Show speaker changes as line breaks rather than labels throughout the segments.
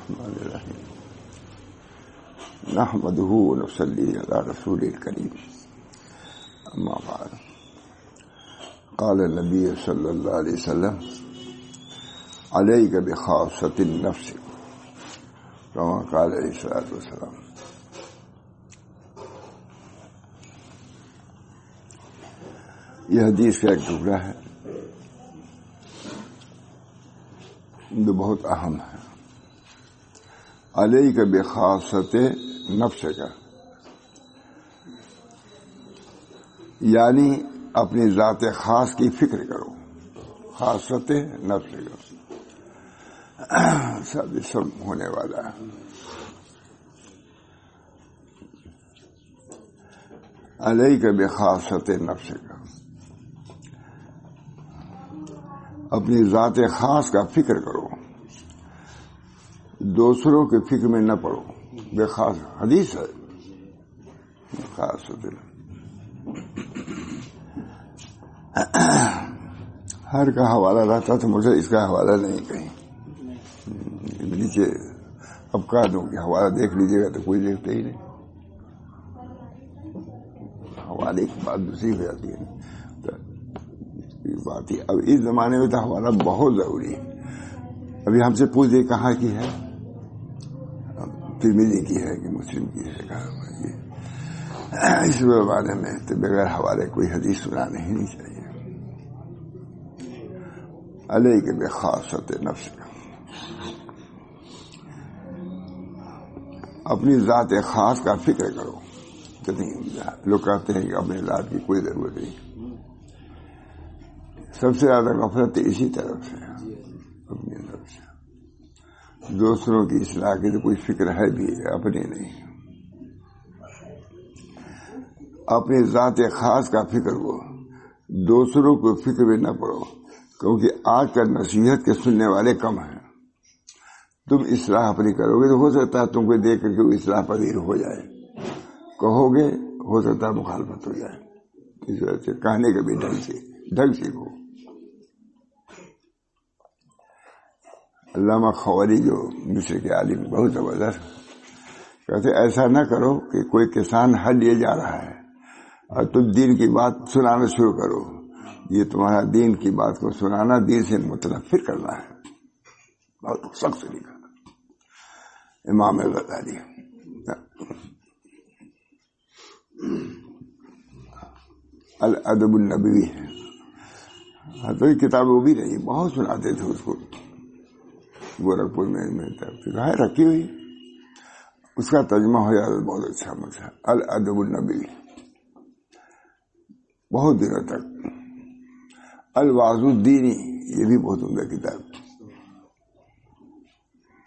الرحمن الرحیم نحمده ونصلی علی رسول الکریم اما بعد قال النبی صلی اللہ علیہ وسلم علیک بخاصۃ النفس کما قال علیہ الصلوۃ والسلام. یہ حدیث کا ایک ٹکڑا ہے جو بہت اہم ہے. علیک بخاصۃ نفس کا یعنی اپنی ذات خاص کی فکر کرو. خاصت نفس کا سب ہونے والا ہے. علیک بخاصۃ نفس کا اپنی ذات خاص کا فکر کرو، دوسروں کے فکر میں نہ پڑو. بے خاص حدیث ہے. خاص ہر کا حوالہ رہتا تو مجھے اس کا حوالہ نہیں کہیں نیچے اب کہہ دوں کہ حوالہ دیکھ لیجیے گا تو کوئی دیکھتا ہی نہیں. حوالے کی بات دوسری ہو جاتی ہے. بات ہی اب اس زمانے میں تو حوالہ بہت ضروری ہے. ابھی ہم سے پوچھ دے کہاں کی ہے، ترمذی کی ہے کہ مسلم کی ہے، کہاں. اس زمانے میں تو بغیر حوالے کوئی حدیث سنانا ہی نہیں چاہیے. علیک بخاصۃ نفس کا اپنی ذات خاص کا فکر کرو. لوگ کہتے ہیں کہ اپنے ذات کی کوئی ضرورت نہیں. سب سے زیادہ غفلت اسی طرف سے، اپنی طرف سے. دوسروں کی اصلاح کی تو کوئی فکر ہے بھی، اپنی نہیں. اپنی ذات خاص کا فکر ہو، دوسروں کو فکر میں نہ پڑو، کیونکہ آج کل نصیحت کے سننے والے کم ہیں. تم اصلاح اپنی کرو گے تو ہو سکتا ہے تم کو دیکھ کر کے وہ اصلاح پذیر ہو جائے. کہو گے ہو سکتا ہے مخالفت ہو جائے. اس وجہ سے کہنے کے بھی ڈھنگ سیکھو. علامہ خوری جو مصر کے عالم بہت زبردست کہتے ایسا نہ کرو کہ کوئی کسان ہل لیے جا رہا ہے اور تم دین کی بات سنانا شروع کرو. یہ تمہارا دین کی بات کو سنانا دین سے متنفر کرنا ہے. بہت سخت لکھا امام غزالی. الادب النبوی ہے تو یہ کتاب وہ بھی نہیں، بہت سناتے تھے اس کو. گورکھپور میں ہے رکھی ہوئی، اس کا ترجمہ ہو جاتا بہت اچھا مسئلہ. الادب النبوی بہت دنوں تک. الواعظ الدینی یہ بھی بہت عمدہ کتاب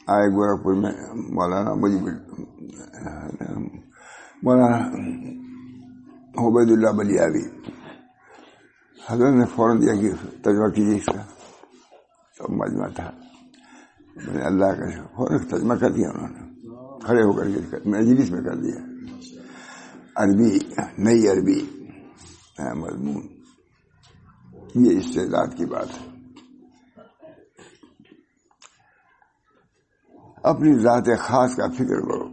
آئے گورکھپور میں. مولانا عبید اللہ بلیاوی حضرت نے فوراً دیا کہ ترجمہ کیجیے اس کا. سب مجمع تھا، میں نے اللہ کا فوراً ترجمہ کر دیا. انہوں نے کھڑے ہو کر کے مجلس میں کر دیا. عربی، نئی عربی مضمون. یہ استعداد کی بات ہے. اپنی ذات خاص کا فکر کرو،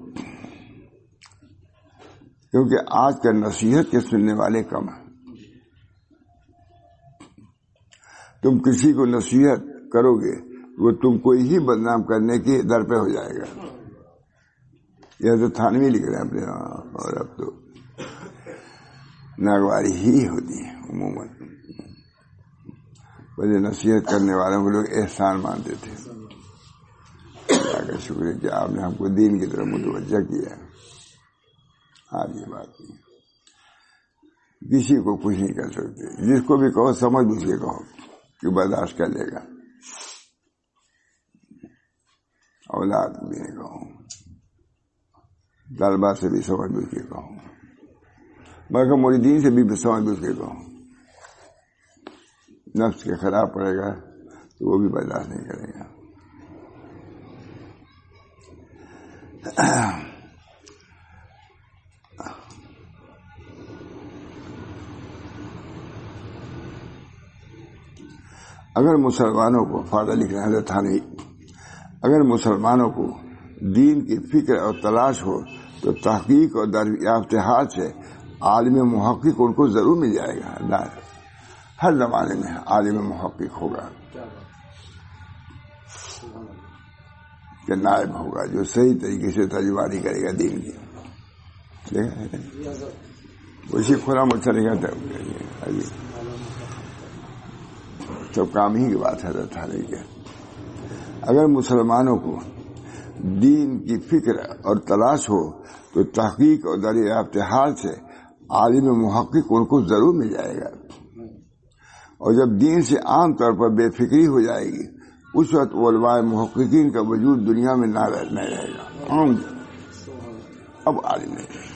کیونکہ آج کل نصیحت کے سننے والے کم ہیں. تم کسی کو نصیحت کرو گے وہ تم کو ہی بدنام کرنے کی در پہ ہو جائے گا. یہ تو تھانوی لکھ رہے ہیں اپنے. اور اب تو ناگواری ہی ہوتی ہے عموماً. پہلے نصیحت کرنے والوں کو لوگ احسان مانتے تھے. اللہ کا شکر ہے کہ آپ نے ہم کو دین کی طرف متوجہ کیا. آج یہ بات نہیں، کسی کو کچھ نہیں کر سکتے. جس کو بھی کہو سمجھ بوجھ کے کہو کہ برداشت کر لے گا. اولاد کو بھی نہیں کہوں، طلبا سے بھی سمجھ بوجھ کے کہوں، بلکہ مریدین سے بھی سمجھ بوجھ کے کہوں. نفس کے خلاف پڑے گا تو وہ بھی برداشت نہیں کرے گا. اگر مسلمانوں کو فائدہ لکھ رہے ہیں تھانوی، اگر مسلمانوں کو دین کی فکر اور تلاش ہو تو تحقیق اور دریافت حال سے عالم محقق ان کو ضرور مل جائے گا. ہر زمانے میں عالم محقق ہوگا کہ نائب ہوگا جو صحیح طریقے سے ترجمانی کرے گا دین کی. اسی کھلا مچھر نہیں کرتا سب کام ہی کی بات ہے. اگر مسلمانوں کو دین کی فکر اور تلاش ہو تو تحقیق اور دریافت حال سے عالم محقق ان کو ضرور مل جائے گا. اور جب دین سے عام طور پر بے فکری ہو جائے گی اس وقت علماء محققین کا وجود دنیا میں نہ رہے گا. اب عالم نہیں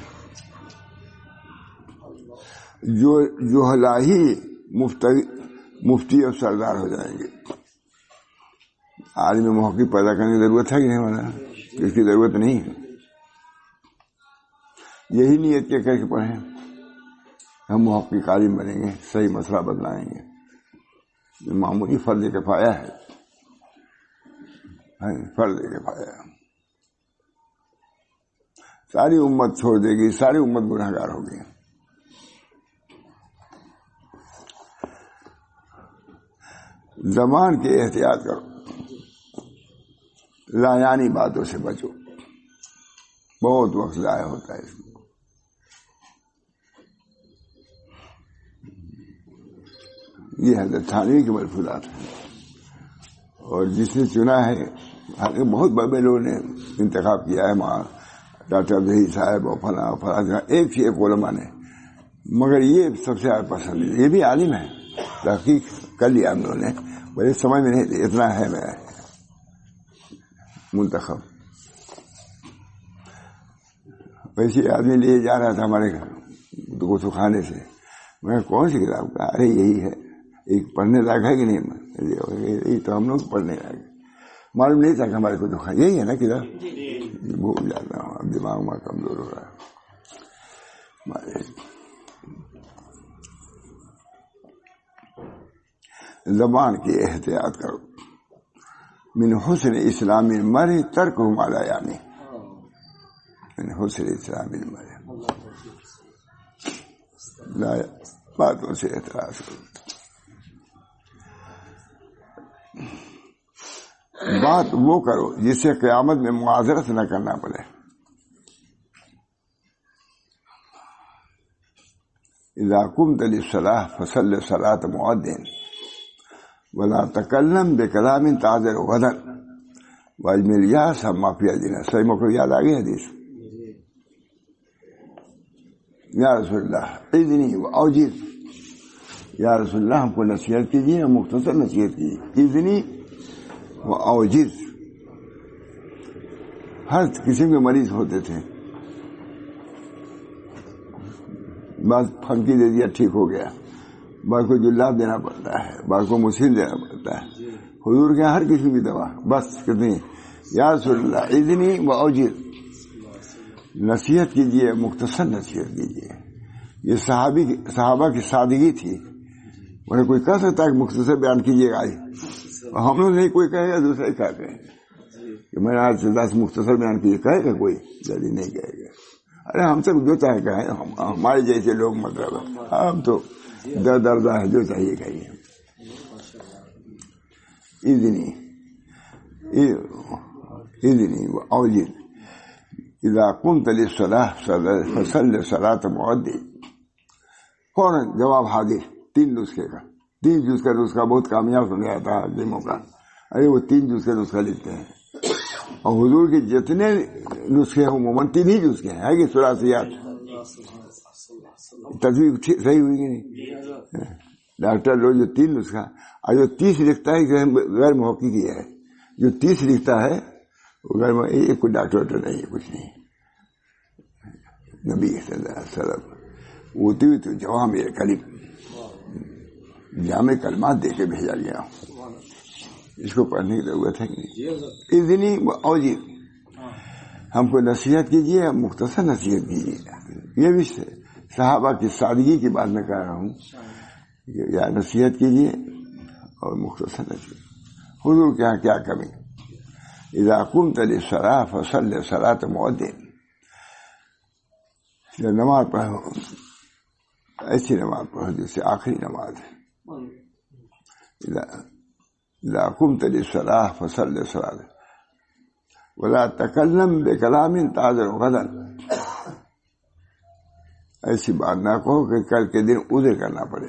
جو ہی مفتی اور سردار ہو جائیں گے. عالم محقق پیدا کرنے کی ضرورت ہے کہ نہیں ہونا؟ اس کی ضرورت نہیں ہے. یہی نیت کے کر کے پڑھیں ہم محقق عالم بنیں گے, صحیح مسئلہ بدلائیں گے. یہ معمولی فرض کفایہ ہے, فرض کفایہ. ساری امت چھوڑ دے گی, ساری امت گنہگار ہوگی. زبان کی احتیاط کرو, لایانی باتوں سے بچو, بہت وقت ضائع ہوتا ہے اس میں. یہ حضرت تھانوی کے ملفوظات ہیں, اور جس نے چنا ہے بہت بڑے لوگوں نے انتخاب کیا ہے, وہاں ڈاکٹر ظہیر صاحب اور فلاں ایک سے ایک علماء نے, مگر یہ سب سے زیادہ پسند ہے. یہ بھی عالم ہے, تحقیق کر لیا ہم لوگوں نے, مجھے سمجھ میں نہیں اتنا ہے میں منتخب. ویسے آدمی لیے جا رہا تھا ہمارے گھر غسل خانے سے, میں کون سی کتاب کا؟ ارے یہی ہے, ایک پڑھنے لائق ہے کہ نہیں؟ یہی تو ہم لوگ پڑھنے لائق, معلوم نہیں تھا کہ ہمارے کو دکھا یہی ہے نا کتاب. بھول جاتا ہوں, اب دماغ میں کمزور ہو رہا ہے. زبان کی احتیاط کرو. من حسن اسلام المرء ترکہ ما لا یعنی, من حسن اسلام المرء لا باتوں سے اعتراض کرو. بات وہ کرو جس سے قیامت میں معاذرت نہ کرنا پڑے. اذا قمت للصلاة فصل صلاة مؤذن ولا تکلم بکلام تعذر غدا واجمل یاس ما فی ادنا. صحیح مکو یاد آ گئی حدیث, یا رسول اللہ اذنی و اوجز, یا رسول اللہ ہم کو نصیحت کیجیے, مختصر نصیحت کیجیے. اذنی و اوجز, ہر قسم کے مریض ہوتے تھے, بعض پھنکی دے دیا ٹھیک ہو گیا, بعض کو جلاب دینا پڑتا ہے, بعض کو مسیل دینا پڑتا ہے. حضور کے ہر قسم کی دوا بس کتنی, یا رسول اللہ اذنی و اوجز, نصیحت کیجیے, مختصر نصیحت کیجیے. یہ صحابہ کی سادگی تھی. انہیں کوئی کہہ سکتا ہے کہ مختصر بیان کیجیے گا, ہم لوگ نہیں کوئی کہے گا, دوسرا ہی کہا کہیں کہ میں آج سے 10 مختصر بیان کیجیے, کہے گا کوئی؟ جلدی نہیں کہے گا. ارے ہم سب جو چاہے کہیں, ہمارے جیسے لوگ مطلب ہم تو دردہ ہے, جو چاہیے کہیے. اذنی و اوجز اذا قمت للصلاة فصل صلاة مؤذن. فوراً جواب حاضر. 3 نسخے کا, 3 جز کا نسخہ بہت کامیاب سن گیا تھا عالموں کا. ارے وہ 3 جز کا نسخہ لکھتے ہیں, اور حضور کے جتنے نسخے عموماً 3 ہی جز کے ہیں, ہے کہ ثلاثیات. تصویر صحیح ہوئی کہ نہیں؟ ڈاکٹر لوگ جو 3 نسخہ, اور جو 30 لکھتا ہے غیر محققی ہے. جو 30 لکھتا ہے وہ غیر, کوئی ڈاکٹر نہیں ہے, کچھ نہیں. نبی صلی اللہ علیہ وسلم ہوتی ہوئی تو جوام کلیم جامع کلمات دے کے بھیجا گیا. اس کو پڑھنے کی ضرورت ہے کہ نہیں؟ اذنی و اوجز, ہم کو نصیحت کیجیے, مختصر نصیحت کیجیے. یہ بھی صحابہ کی سادگی کی بات میں کہہ رہا ہوں, یا نصیحت کیجیے اور مختصر نصیحت. حضور کے یہاں کیا کمی, اذا قمت للصلاة فصل صلاة مؤذن، جب نماز پڑھو ایسی نماز پڑھو جیسے آخری نماز ہے. اذا قمت للصلاة فصل صلاة ولا تکلم بکلام تعذر غدا، ایسی بات نہ کہو کہ کل کے دن ادھر کرنا پڑے.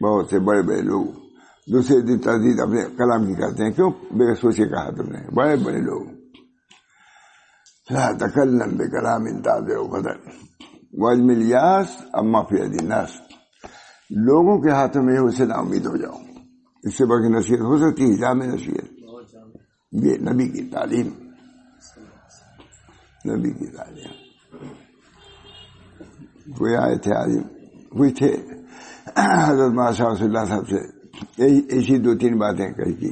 بہت سے بڑے بڑے لوگ دوسرے دن تردید اپنے کلام کی کرتے ہیں. کیوں؟ بے سوچے کہا تم نے. بڑے بڑے لوگ لا تکلم بکلام تعذر غدا واجمل یاس اما فی ید الناس، لوگوں کے ہاتھوں میں اسے نا امید ہو جاؤ. اس سے بڑی نصیحت ہو سکتی ہے؟ جامع نصیحت. یہ نبی کی تعلیم، نبی کی تعلیم. کوئی آئے تھے عالم، کوئی تھے حضرت مولانا شاہ رسول اللہ صاحب سے ایسی 2-3 باتیں کہی کہ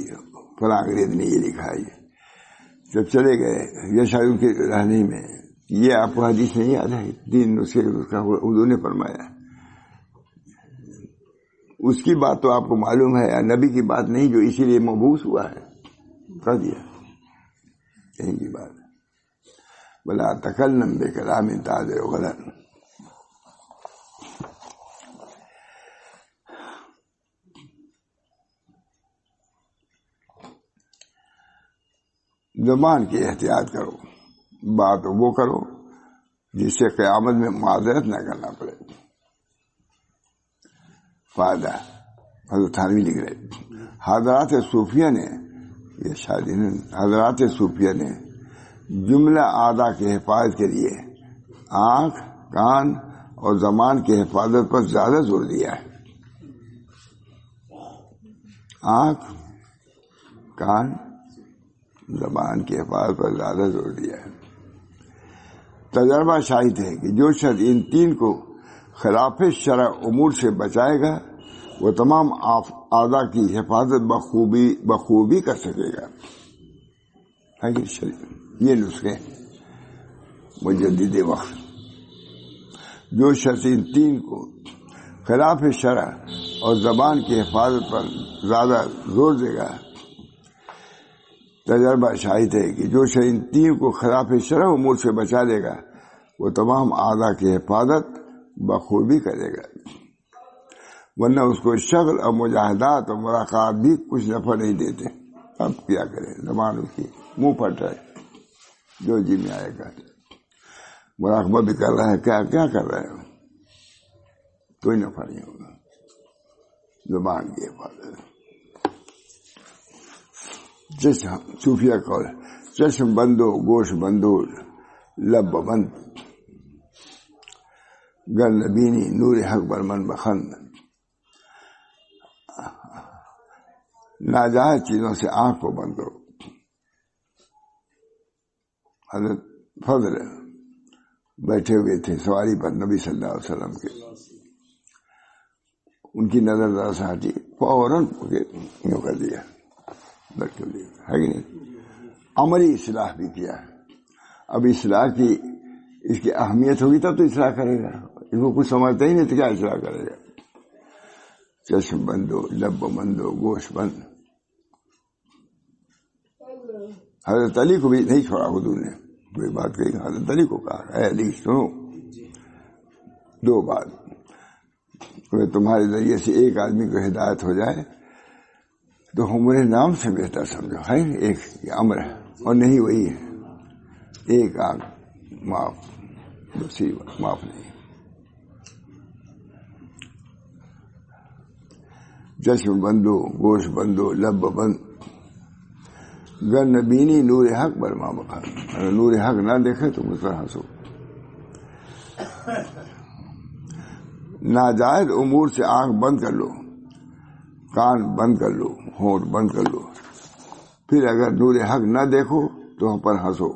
فلاں انگریز نے یہ لکھا ہے. جب چلے گئے یہ شاید ان کے رہنے میں یہ آپ کو حدیث نہیں یاد ہے 3 نسخے کا حضور نے فرمایا. اس کی بات تو آپ کو معلوم ہے، نبی کی بات نہیں جو اسی لیے مبعوث ہوا ہے. کہہ دیا یہی کی بات ہے. ولا تکلم بکلام تعذر غدا. زبان کی احتیاط کرو، بات وہ کرو جس سے قیامت میں معذرت نہ کرنا پڑے. فائدہ حضرت تھانوی لکھ رہے حضرات صوفیہ نے، یہ شاید حضرات صوفیہ نے جملہ اعضاء کی حفاظت کے لیے آنکھ، کان اور زبان کی حفاظت پر زیادہ زور دیا ہے. آنکھ، کان، زبان کی حفاظت پر زیادہ زور دیا ہے. تجربہ شاہد ہے کہ جو شخص ان 3 کو خلاف شرع امور سے بچائے گا وہ تمام اعضاء کی حفاظت بخوبی کر سکے گا. یہ نسخے مجدد وقت. جو شخص ان 3 کو خلاف شرع اور زبان کی حفاظت پر زیادہ زور دے گا، تجربہ شاہد ہے کہ جو شخص ان 3 کو خلاف شرع امور سے بچا لے گا وہ تمام اعضاء کی حفاظت بخوبی کرے گا. ورنہ اس کو شغل اور مجاہدات اور مراقبات بھی کچھ نفع نہیں دیتے. اب کیا کرے؟ زبان اس کی منہ پھٹ ہے، جو جی میں آئے گا. مراقبہ بھی کر رہا ہے، کیا کر رہا ہے؟ کوئی نفع نہیں ہوگا. زبان کی حفاظت. چشم صوفیہ قول، چشم بندو گوش بندو لب بند، گر نبینی نور حق برمن بخند. ناجائز چیزوں سے آنکھ کو بند کرو. حضرت فضل بیٹھے ہوئے تھے سواری پر نبی صلی اللہ علیہ وسلم کے، ان کی نظر ذرا سے ہٹی، فوراً یوں کر دیا، بیٹھ لیا ہے کہ نہیں. عملی اصلاح بھی کیا. اب اصلاح کی اس کی اہمیت ہوگی تب تو اصلاح کرے گا. اس کو کچھ سمجھتا ہی نہیں تو کیا اصلاح کرے گا. چشم بندو لب بندو گوش بند. حضرت علی کو بھی نہیں چھوڑا حضور نے. کوئی بات کہی حضرت علی کو کہا اے علی سنو 2 بات. تمہارے ذریعے سے ایک آدمی کو ہدایت ہو جائے تو ہمارے نام سے بہتر سمجھو. ہے ایک امر ہے اور نہیں وہی ہے. ایک آنکھ معاف، دوسری معاف نہیں. چشم بندو گوش بندو لب بند، گر نبینی نور حق برما بخار. اگر نور حق نہ دیکھے تو مجھ پر ہنسو. ناجائز امور سے آنکھ بند کر لو، کان بند کر لو، ہونٹ بند کر لو. پھر اگر نور حق نہ دیکھو تو ہم پر ہنسو.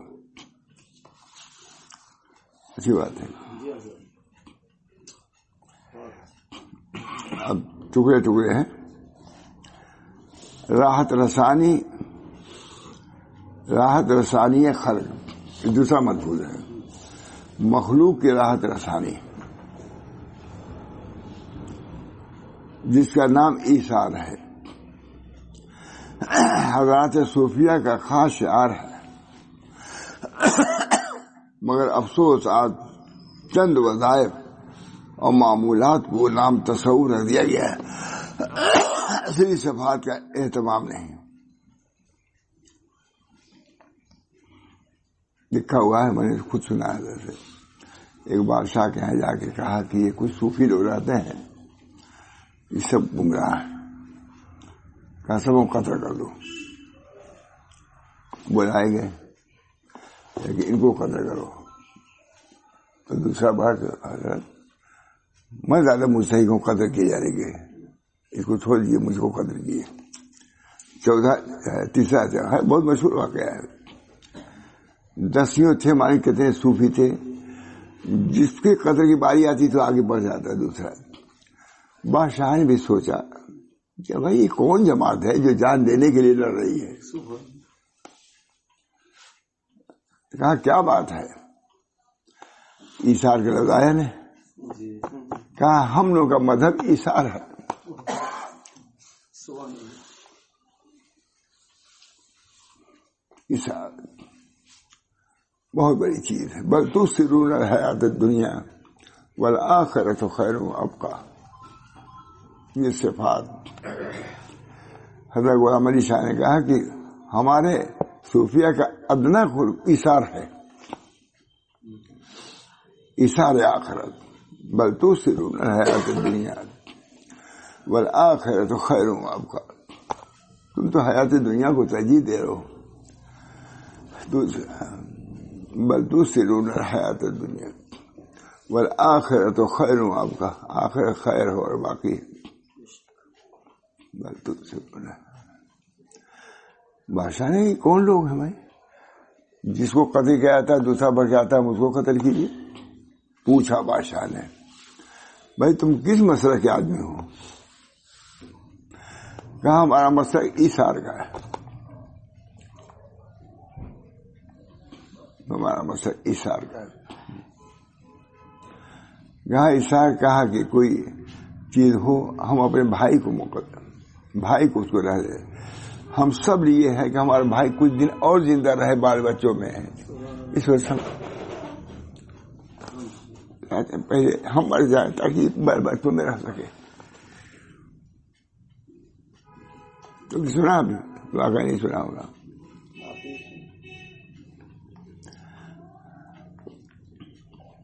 اچھی بات ہے. اب ٹکڑے ٹکڑے ہیں. راحت رسانی خلق، دوسرا ملفوظ ہے. مخلوق کی راحت رسانی جس کا نام ایثار ہے. حضرات صوفیہ کا خاص شعار ہے، مگر افسوس آج چند وظائف اور معمولات کو نام تصور رکھ دیا گیا ہے، اصلی صفات کا اہتمام نہیں۔ لکھا ہوا ہے، میں نے خود سنا ہے۔ جیسے ایک بادشاہ کے یہاں جا کے کہا کہ یہ کچھ صوفی لوگ رہتے ہیں، یہ سب گمراہ ہیں، کہا سب کو قتل کر دو۔ بلائے گئے لیکن ان کو قتل کرو۔ تو دوسرا بات، حضرت میں زیادہ مستحق ہوں قتل کیے جانے کے، اس کو چھوڑ دیے، مجھ کو قتل کیے۔ تیسرا ہے بہت مشہور واقعہ ہے، 10 تھے ہمارے، کتنے صوفی تھے، جس کے قتل کی باری آتی تو آگے بڑھ جاتا۔ دوسرا بادشاہ نے بھی سوچا کہ بھائی یہ کون جماعت ہے جو جان دینے کے لیے لڑ رہی ہے؟ کہا کیا بات ہے؟ ایثار کا لفظ آیا نے، کہا ہم لوگ کا مذہب ایثار ہے۔ ایثار بہت بڑی چیز ہے۔ بل تؤثرون الحیات الدنیا والآخرۃ خیر وابقیٰ، یہ صفات حضرت غلام علی شاہ نے کہا کہ ہمارے صوفیہ کا ادنا خلق ایثار ہے، ایثار آخرت۔ بل تؤثرون الحیات الدنیا والآخرۃ خیر وابقیٰ، تم تو حیات دنیا کو ترجیح دے رہے ہو۔ بل تؤثرون الحیات الدنیا والآخرۃ خیر وابقیٰ، آخرت خیر ہے اور باقی ہے۔ بل تؤثرون، بادشاہ نے کون لوگ ہیں بھائی؟ جس کو قتل کیا جاتا ہے دوسرا بڑھ کے آتا ہے، مجھ کو قتل کیجیے۔ پوچھا بادشاہ نے، بھائی تم کس مسئلہ کے آدمی ہو؟ کہا ہمارا مسئلہ ایثار کا ہے، ہمارا مسئلہ ایثار کا ہے۔ کہا ایثار، کہا کہ کوئی چیز ہو ہم اپنے بھائی کو بھائی کو اس کو رہ دے۔ ہم سب لیے ہے کہ ہمارا بھائی کچھ دن اور زندہ رہے، بال بچوں میں ہے، اس وجہ سے پہلے ہم مر جائیں تاکہ بال بچوں میں رہ سکے۔ تو سنا آپ نے؟ واقعی نہیں سنا ہوگا۔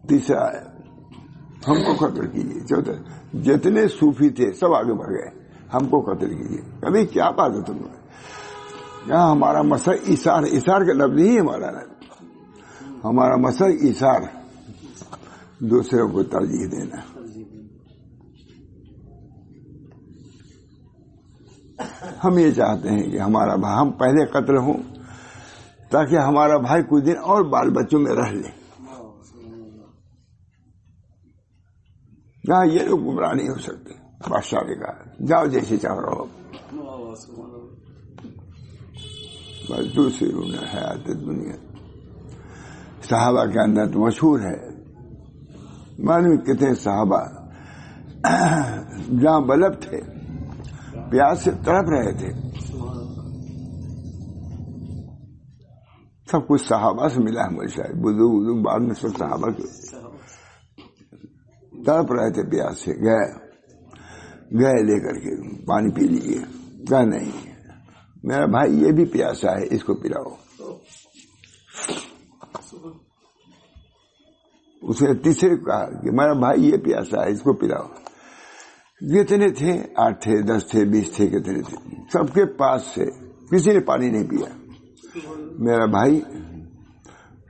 تیسرا ہے ہم کو قتل کیجیے۔ چوتھا جتنے صوفی تھے سب آگے بڑھ گئے، ہم کو قتل کیجیے۔ کبھی کیا بات ہے تم نے؟ یہاں ہمارا مسئلہ ایثار، ایثار کا لفظ ہی ہمارا مسئلہ ایثار، دوسروں کو ترجیح دینا۔ ہم یہ چاہتے ہیں کہ ہمارا بھائی، ہم پہلے قتل ہوں تاکہ ہمارا بھائی کچھ دن اور بال بچوں میں رہ لے۔ جہاں یہ لوگ گمراہ نہیں ہو سکتے۔ بادشاہ نے کہا جاؤ جیسے چاہ رہو۔ بل تؤثرون الحیات الدنیا، صحابہ کے اندر تو مشہور ہے، معلوم کتنے صحابہ جہاں بلب تھے، پیاس سے تڑپ رہے تھے، سب کچھ صحابہ سے ملا ہے۔ مجھے شاید بزرگ بعد میں سب صحابہ کے تڑپ رہے تھے پیاس سے، گئے لے کر کے پانی پی لیجیے۔ کہا نہیں، میرا بھائی یہ بھی پیاسا ہے، اس کو پلاؤ۔ اس نے تیسرے کہا کہ میرا بھائی یہ پیاسا ہے، اس کو پلاؤ۔ جتنے تھے 8 تھے، 10 تھے، 20 تھے، کتنے تھے، سب کے پاس سے کسی نے پانی نہیں پیا۔ میرا بھائی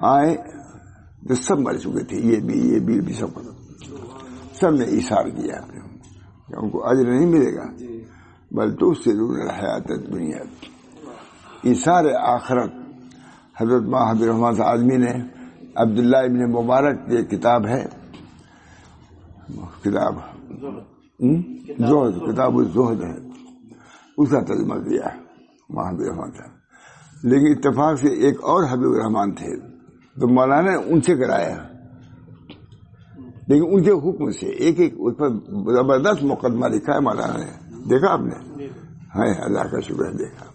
آئے تو سب مر چکے تھے، یہ بھی سب نے ایثار کیا، ان کو اجر نہیں ملے گا۔ بل تؤثرون الحیات الدنیا، ایثار آخرت۔ حضرت حبیب رحمت آدمی نے عبداللہ ابن مبارک کی کتاب ہے، کتاب زہد، کتاب الزہد ہے، اس کا ترجمہ کیا ہے حبیب رحمت۔ لیکن اتفاق سے ایک اور حبیب الرحمان تھے تو مولانا نے ان سے کرایا، لیکن ان کے حکم سے ایک اس پر زبردست مقدمہ لکھا ہے مولانا نے، دیکھا آپ نے؟ ہاں، اللہ کا شکر ہے، دیکھا۔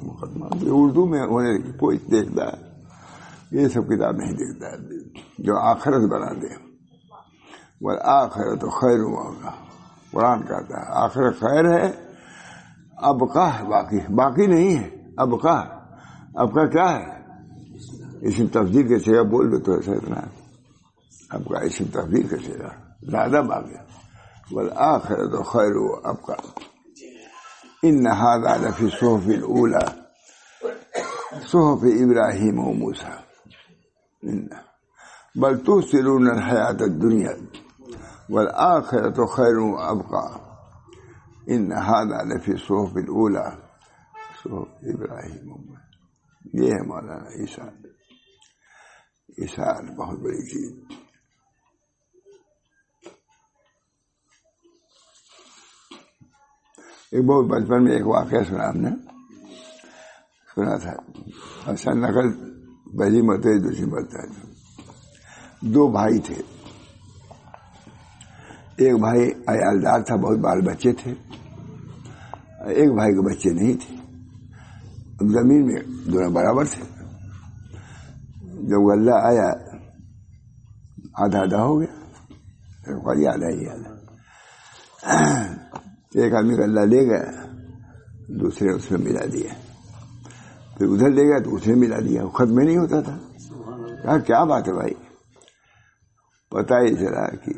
مقدمہ اردو میں ہونے لگی، کوئی دیکھتا ہے یہ سب کتاب نہیں دیکھتا ہے جو آخرت بنا دے. والآخرت خیر ہوگا، قرآن کہتا ہے آخرت خیر ہے، ابقا باقی نہیں ہے، ابقا کیا ہے؟ اسم تفضیل کے سیرا بول دو تو ایسا اتنا اب کا اسم تفضیل کا سیرا زیادہ باقی. والآخرت خیر وابقا ان هذا لفی الصحف الاولی صحف ابراہیم و موسیٰ بل تؤثرون الحیاۃ الدنیا والآخرۃ خیر وابقا ان هذا لفی الصحف الاولی صحف ابراہیم و موسیٰ. یہ ہے مولانا ایثار بہت بڑی چیز. ایک بہت بچپن میں ایک واقعہ سنا ہم نے، سنا تھا اصل نقل پہلی مرتبہ دوسری مرتبہ. دو بھائی تھے، ایک بھائی عیالدار تھا، بہت بال بچے تھے، ایک بھائی کے بچے نہیں تھے. زمین میں دونوں برابر تھے. جب غلہ آیا آدھا آدھا ہو گیا، آدھا ہی آدھا. ایک آدمی کا غلہ لے گیا، دوسرے اس میں ملا دیا، پھر ادھر لے گیا تو اس میں ملا دیا، وہ ختم نہیں ہوتا تھا. کہا کیا بات ہے بھائی؟ پتہ ہی چلا کہ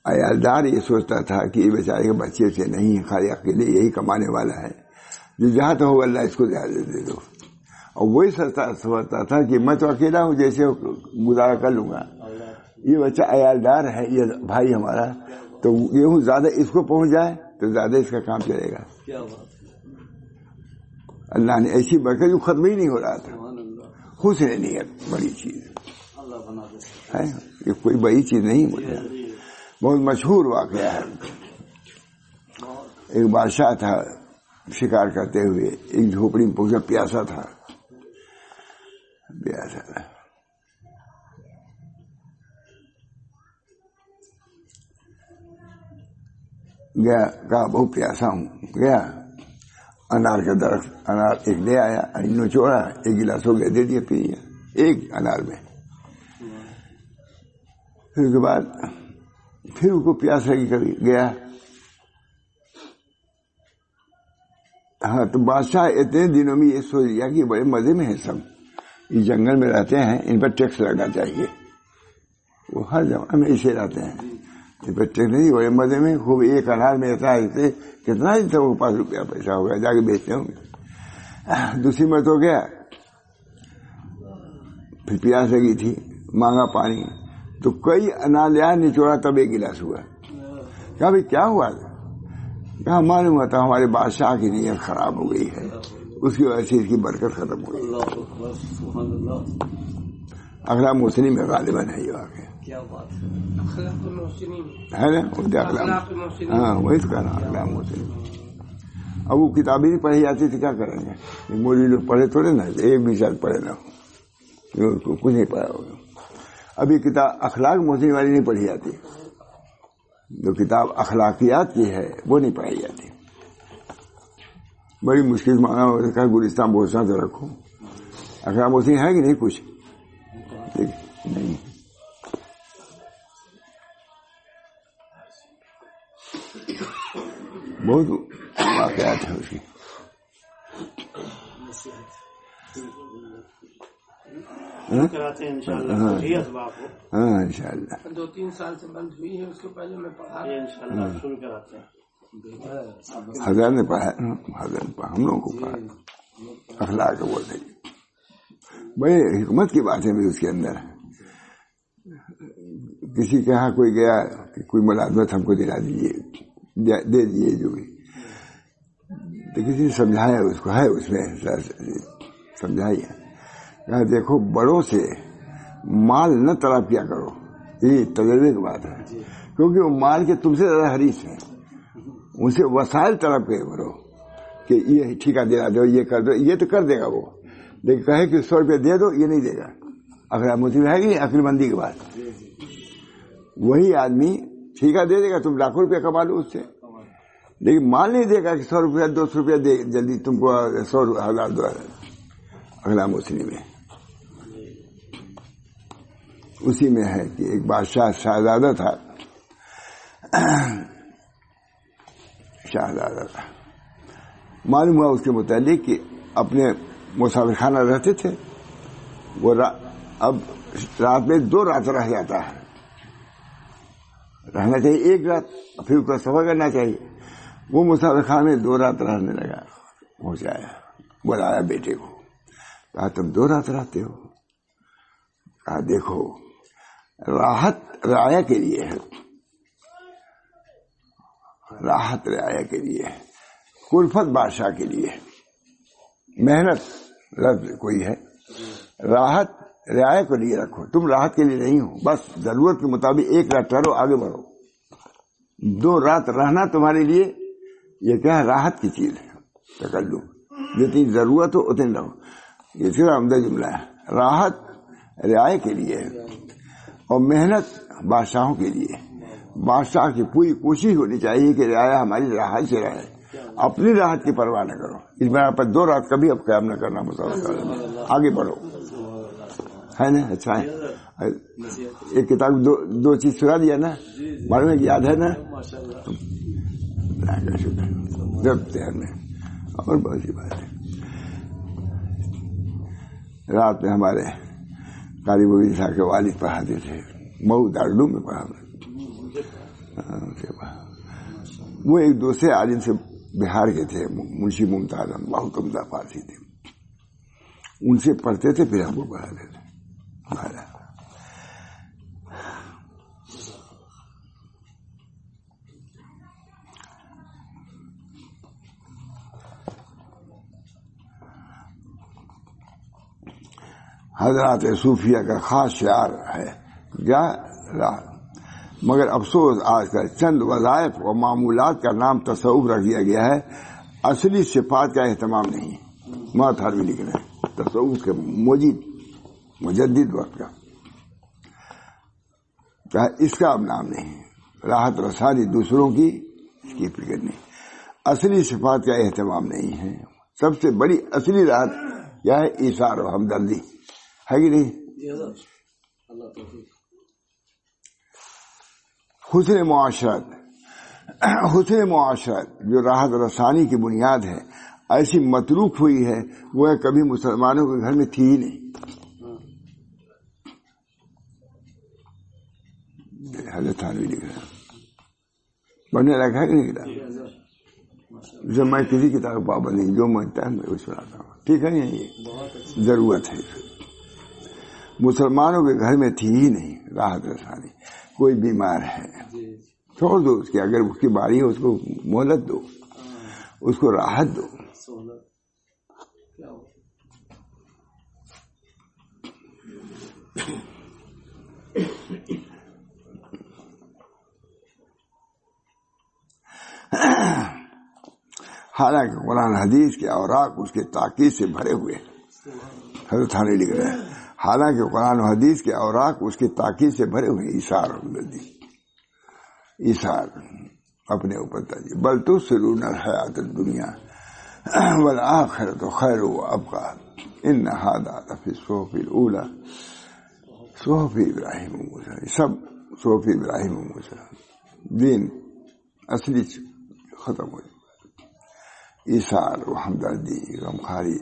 عیالدار یہ سوچتا تھا کہ یہ بیچارے کے بچے سے نہیں، خالی اکیلے یہی کمانے والا ہے، جو جہاں تو ہوگا اللہ اس کو زیادہ دے دو. اور وہی سوچتا تھا کہ میں تو اکیلا ہوں، جیسے گزارا کر لوں گا. یہ بچہ عیالدار ہے، یہ بھائی ہمارا، تو یہ زیادہ اس کو پہنچ جائے تو زیادہ اس کا کام چلے گا. اللہ نے ایسی برکت جو ختم ہی نہیں ہو رہا تھا. حسن نیت بڑی چیز ہے، یہ کوئی بڑی چیز نہیں. مجھے بہت مشہور واقعہ ہے. ایک بادشاہ تھا، شکار کرتے ہوئے ایک جھوپڑی میں پہنچا، پیاسا تھا. گیا، کہا بہت پیاسا ہوں. گیا انار کا درخت، انار ایک لے آیا، نچوڑا، ایک گلاس ہو گیا، دے دیا، پی لیا ایک انار میں. پھر اس کے بعد پھر اس کو پیاس لگی، کبھی گیا. ہاں تو بادشاہ اتنے دنوں میں یہ سوچ لیا کہ بڑے مزے میں ہیں سب، یہ جنگل میں رہتے ہیں، ان پر ٹیکس لگنا چاہیے. وہ ہر جگہ میں اسے رہتے ہیں، ان پر ٹیکس نہیں، بڑے مزے میں. خوب ایک انار میں ایسا ایسے کتنا ہی تھا، وہ 5 روپیہ پیسہ ہو گیا، جا کے بیچتے ہوں گے. دوسری مرتبہ ہو گیا، پھر پیاس لگی تھی، مانگا پانی، تو کئی انار لیا، نچوڑا، تب ایک گلاس ہوا. کہا بھائی کیا ہوا؟ کہاں معلوم ہوتا ہمارے بادشاہ کی نیت خراب ہو گئی ہے، اس کی وجہ سے اس کی برکت ختم ہو گئی. اخلاق مسلم میں غالباً ہے یہ واقعہ. کیا بات ہے نا؟ ہاں وہی تو کہنا، اخلاق مسلم. اب وہ کتابیں نہیں پڑھی جاتی تھی، کیا کریں گے؟ مولوی لوگ پڑھے تھوڑے نا، ایک بھی شاید پڑھے نہ ہو، کچھ نہیں پڑھا ہوگا. ابھی کتاب اخلاق مسلم والی نہیں پڑھی جاتی، جو کتاب اخلاقیات کی ہے وہ نہیں پڑھی جاتی. بڑی مشکل مانا ہوتا ہے، گلستان بہت سے رکھو. اخلاق مسلم ہے کہ نہیں؟ کچھ نہیں. بہت واقعات ہیں اس کی. ہاں انشاءاللہ
2-3 سال سے بند ہوئی ہے، اس کے پہلے میں پڑھا
حضرت نے پڑھا، حضرت ہم لوگوں کو پڑھا. اخلاق بولتے ہیں، بڑے حکمت کی باتیں بھی اس کے اندر ہے. کسی کے یہاں کوئی گیا کہ کوئی ملازمت ہم کو دلا دیجیے، دے دیجیے جو بھی، تو کسی نے سمجھایا اس کو، ہے اس میں سمجھائی ہے. دیکھو بڑوں سے مال نہ طلب کیا کرو، یہ تجربے کی بات ہے، کیونکہ وہ مال کے تم سے زیادہ حریص ہیں. ان سے وسائل طلب کرو کہ یہ ٹھیکہ دلا دو، یہ کر دو، یہ تو کر دے گا وہ، لیکن کہے کہ 100 روپیہ دے دو، یہ نہیں دے گا. اگر مسلم ہے کہ نہیں، عقل مندی کی بات. وہی آدمی ٹھیکہ دے دے گا، تم لاکھوں روپیہ کما لو اس سے، لیکن مال نہیں دے گا کہ 100 روپیہ 200 روپیہ دے جلدی تم کو 100,000 دو اگلا مسلم ہے. اسی میں ہے کہ ایک بادشاہ شہزادہ تھا، معلوم ہوا اس کے متعلق کہ اپنے مسافر خانہ رہتے تھے، وہ اب رات میں 2 رات رہ جاتا ہے، رہنا چاہیے 1 رات، پھر اس کا سفر کرنا چاہیے. وہ مسافر خانے میں 2 رات رہنے لگا. پہنچایا، بلایا بیٹے کو، کہا تم 2 رات رہتے ہو؟ کہا دیکھو راحت رعایا کے لیے ہے، راحت رعایا کے لیے ہے، کلفت بادشاہ کے لیے ہے، محنت لفظ کوئی ہے، راحت رعایا کے لیے رکھو. تم راحت کے لیے نہیں ہو، بس ضرورت کے مطابق 1 رات ٹھہرو، آگے بڑھو. 2 رات رہنا تمہارے لیے یہ کیا ہے؟ راحت کی چیز ہے. تکلم جتنی ضرورت ہو اتنی رہو. یہ صرف عمدہ جملہ ہے. راحت رعایا کے لیے ہے اور محنت بادشاہوں کے لیے. بادشاہ کی پوری کوشش ہونی چاہیے کہ رعایا ہماری راحت سے رہے، اپنی راحت کی پرواہ نہ کرو. اس بنا پر 2 رات کبھی اب قیام نہ کرنا، مسافر آگے بڑھو، ہے نا؟ اچھا ہے. ایک کتاب 2 چیز سنا دیا نا، معلوم ہے، یاد ہے نا؟ جب تیار میں اور بہت سی بات ہے. رات میں ہمارے قاری مبین صاحب کے والد پڑھاتے تھے، مئو دارالعلوم میں پڑھا. وہ ایک دوسرے عالم سے بہار کے تھے، منشی ممتاز، بہت عمدہ فارسی تھے. ان سے پڑھتے تھے، پھر ہم کو پڑھاتے تھے. حضرات صوفیہ کا خاص شعار ہے کیا؟ مگر افسوس آج کل چند وظائف و معمولات کا نام تصوف رکھ دیا گیا ہے، اصلی صفات کا اہتمام نہیں. ماتھار بھی لکھ رہے ہیں تصوف کے مجدد وقت کا اس کا اب نام نہیں. راحت رسانی دوسروں کی، اس کی فکر نہیں. اصلی صفات کا اہتمام نہیں ہے. سب سے بڑی اصلی راحت کیا ہے؟ ایثار و ہمدردی ہے کہ نہیں؟ حسن معاشرت جو راحت رسانی کی بنیاد ہے، ایسی متروک ہوئی ہے وہ کبھی مسلمانوں کے گھر میں تھی ہی نہیں. حضرت تھانوی لکھ رہا پڑھنے لگا ہے کہ نہیں کتاب؟ جب میں کسی کتاب پابند نہیں، جو مانتا ہے میں وہ سناتا ہوں. ٹھیک ہے، یہ ضرورت ہے. مسلمانوں کے گھر میں تھی ہی نہیں راحت رسانی. کوئی بیمار ہے، چھوڑ دو اس کی، اگر اس کی باری ہے اس کو مہلت دو، اس کو راحت دو. حالانکہ قرآن حدیث کے اوراق اس کے تاکید سے بھرے ہوئے. حضرت تھانوی لکھ رہے ہیں حالانکہ قرآن و حدیث کے اوراق اس کی تاکید سے بھرے ہوئے. ایثار ہمدردی، ایثار اپنے اوپر ترجیح. بل تؤثرون الحیات الدنیا والآخرۃ خیر وابقیٰ ان ھذا لفی الصحف الاولی صحف ابراہیم و موسیٰ. سب صحف ابراہیم و موسیٰ. دین اصلی ختم ہو جائے. ایثار و ہمدردی، غمخواری.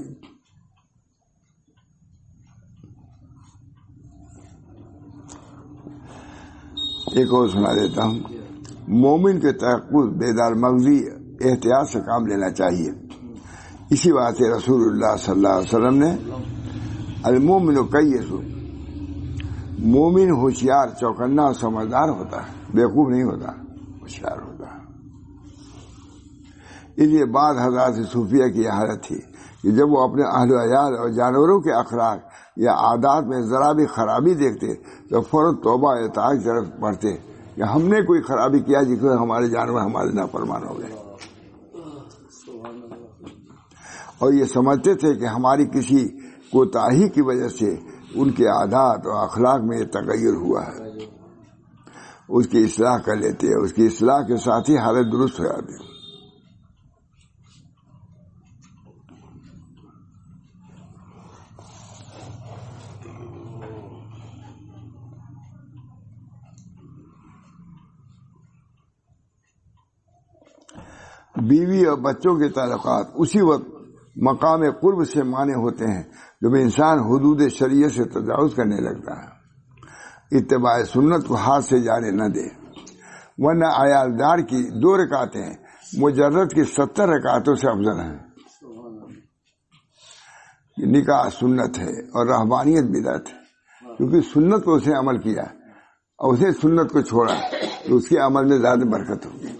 ایک اور سنا دیتا ہوں. مومن کے تحفظ بیدار مغزی احتیاط سے کام لینا چاہیے. اسی بات سے رسول اللہ صلی اللہ علیہ وسلم نے المومن کیس، مومن ہوشیار، چوکنا اور سمجھدار ہوتا ہے، بیوقوف نہیں ہوتا، ہوشیار ہوتا ہے. اس لیے بعض حضرات صوفیہ کی حالت تھی کہ جب وہ اپنے اہل و عیال اور جانوروں کے اخلاق یا عادات میں ذرا بھی خرابی دیکھتے تو فوراً توبہ اطاعت کی طرف بڑھتے کہ ہم نے کوئی خرابی کیا جس سے ہمارے جانور ہمارے نافرمان ہو گئے. اور یہ سمجھتے تھے کہ ہماری کسی کوتاہی کی وجہ سے ان کے عادات اور اخلاق میں تغیر ہوا ہے. اس کی اصلاح کر لیتے ہیں، اس کی اصلاح کے ساتھ ہی حالت درست ہو جاتی ہے. بیوی اور بچوں کے تعلقات اسی وقت مقام قرب سے مانے ہوتے ہیں جب انسان حدود شریعت سے تجاوز کرنے لگتا ہے، اتباع سنت کو ہاتھ سے جانے نہ دے، ورنہ عیالدار کی 2 رکعتیں مجرد کی 70 رکعتوں سے افضل ہیں۔ نکاح سنت ہے اور رہبانیت بدعت ہے، کیونکہ سنت کو اسے عمل کیا اور اسے سنت کو چھوڑا تو اس کے عمل میں زیادہ برکت ہوگی۔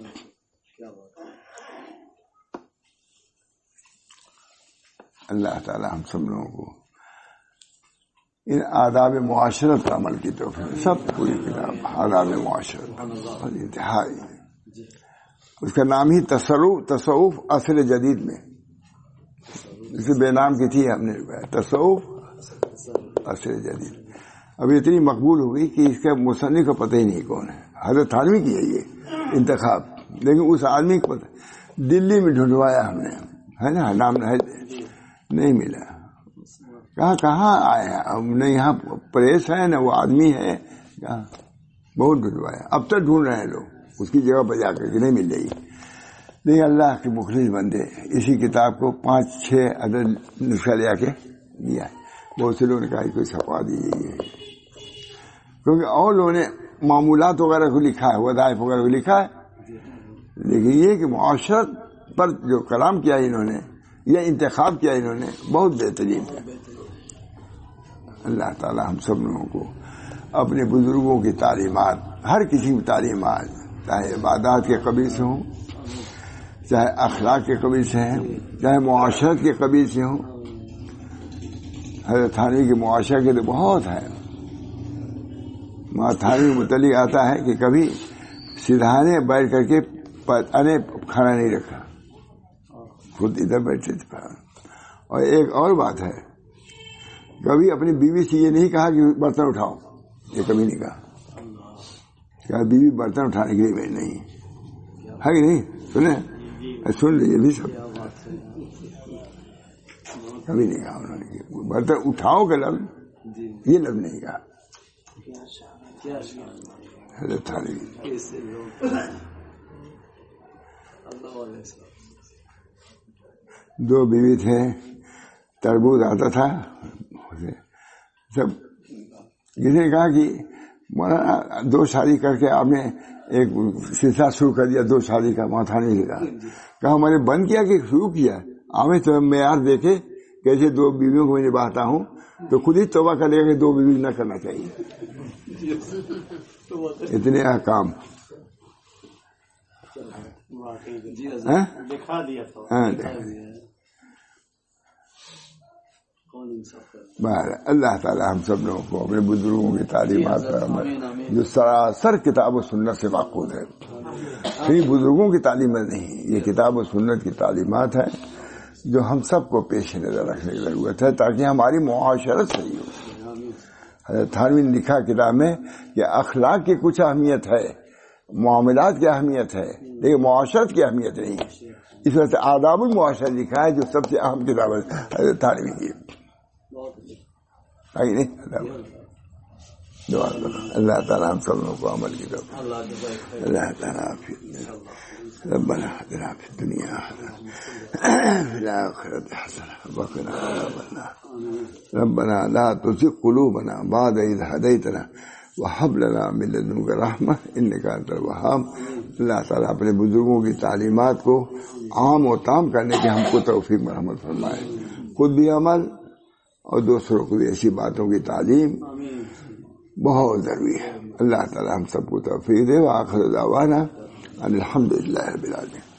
اللہ تعالی ہم سب لوگوں کو ان آداب معاشرت کا عمل کی توفیق، سب پوری کتاب آداب معاشرت اور انتہائی، اس کا نام ہی تصوف عصر جدید میں، اسے بے نام کی تھی، ہم نے تصوف عصر جدید، اب اتنی مقبول ہو گئی کہ اس کا مصنف کا پتہ ہی نہیں کون ہے۔ حضرت تھانوی کی ہے یہ انتخاب، لیکن اس آدمی کو پتہ، دلی میں ڈھونڈوایا ہم نے، ہے نا، نام ہے نہیں ملا، کہاں آئے ہیں اب، نہ یہاں پریس ہے نہ وہ آدمی ہے، کہاں، بہت ڈھونڈوایا، اب تک ڈھونڈ رہے ہیں لوگ اس کی جگہ پر جا کر کے، نہیں مل رہی۔ لیکن اللہ کے مخلص بندے اسی کتاب کو 5-6 عدد نسخہ لے کے دیا ہے، بہت سے لوگوں نے کہا کوئی چھپا دیجیے، کیونکہ اور لوگوں نے معمولات وغیرہ کو لکھا ہے، وظائف وغیرہ کو لکھا ہے، لیکن یہ کہ معاشرت پر جو کلام کیا انہوں نے یا انتخاب کیا انہوں نے، بہت بہترین ہے۔ اللہ تعالی ہم سب لوگوں کو اپنے بزرگوں کی تعلیمات، ہر کسی کی تعلیمات، چاہے عبادات کے قبیل سے ہوں، چاہے اخلاق کے قبیل سے ہیں، چاہے معاشرت کے قبیل سے ہوں، حضرت تھانوی کے معاشرہ کے تو بہت ہے۔ تھانوی متعلق آتا ہے کہ کبھی سدھانے بیٹھ کر کے کھانا نہیں رکھا، خود ادھر بیٹھے تھے۔ اور ایک اور بات ہے، کبھی اپنی بیوی سے یہ نہیں کہا کہ برتن اٹھاؤ، یہ کبھی نہیں کہا، بیوی برتن اٹھانے کے لیے نہیں ہے کہ نہیں، سن لیجیے بھی سب، کبھی نہیں کہا انہوں نے برتن اٹھاؤ کا لفظ، یہ لفظ نہیں کہا حضرت تھانوی۔ دو بیوی تھے، تربوز آتا تھا، سب کسی نے کہا کہ مولانا 2 شادی کر کے آپ نے ایک سلسلہ شروع کر دیا 2 شادی کا، ماں تھانوی نے کہا میں نے بند کیا کہ شروع کیا، ہمیں تو معیار دیکھے کیسے 2 بیویوں کو میں نبھاتا ہوں تو خود ہی توبہ کر لے کہ 2 بیوی نہ کرنا چاہیے، اتنے احکام اللہ تعالی ہم سب لوگوں کو اپنے بزرگوں کی تعلیمات پر عمل، جو سراسر کتاب و سنت سے واقف ہے، صرف بزرگوں کی تعلیمات نہیں، یہ کتاب و سنت کی تعلیمات ہے جو ہم سب کو پیش نظر رکھنے کی ضرورت ہے تاکہ ہماری معاشرت صحیح ہو۔ حضرت تھانوی نے لکھا کتاب میں کہ اخلاق کی کچھ اہمیت ہے، معاملات کی اہمیت ہے، لیکن معاشرت کی اہمیت نہیں ہے، اس وجہ سے آداب المعاشرہ لکھا ہے جو سب سے اہم کتاب ہے حضرت تھانوی کی۔ اللہ تعالیٰ ہم سب لوگوں کو عمل کی طرف، اللہ تعالیٰ ربنا آتنا فی الدنیا حسنة وفی الآخرة حسنة وقنا عذاب النار ربنا لا تزغ قلوبنا بعد إذ هديتنا وهب لنا من لدنك رحمة إنك أنت الوهاب۔ اللہ تعالیٰ اپنے بزرگوں کی تعلیمات کو عام و تام کرنے کی ہم کو توفیق مرحمت فرمائے، خود بھی عمل اور دوسروں کو بھی ایسی باتوں کی تعلیم بہت ضروری ہے۔ اللہ تعالیٰ ہم سب کو توفیق دے، وآخر دعوانا الحمدللہ رب العالمین۔